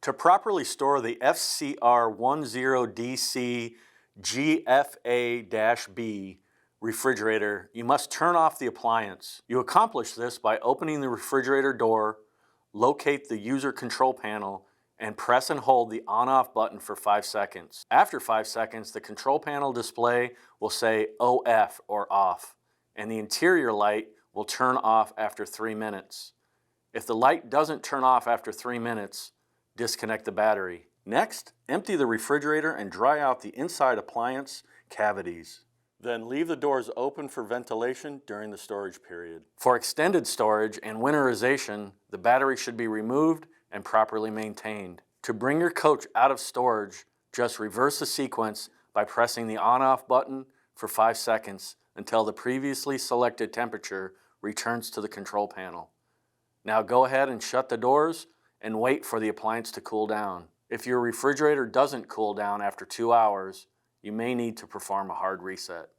To properly store the FCR10DC GFA-B refrigerator, you must turn off the appliance. You accomplish this by opening the refrigerator door, locate the user control panel, and press and hold the on-off button for 5 seconds. After 5 seconds, the control panel display will say OF or off, and the interior light will turn off after 3 minutes. If the light doesn't turn off after 3 minutes, disconnect the battery. Next, empty the refrigerator and dry out the inside appliance cavities. Then leave the doors open for ventilation during the storage period. For extended storage and winterization, the battery should be removed and properly maintained. To bring your coach out of storage, just reverse the sequence by pressing the on-off button for 5 seconds until the previously selected temperature returns to the control panel. Now go ahead and shut the doors and wait for the appliance to cool down. If your refrigerator doesn't cool down after 2 hours, you may need to perform a hard reset.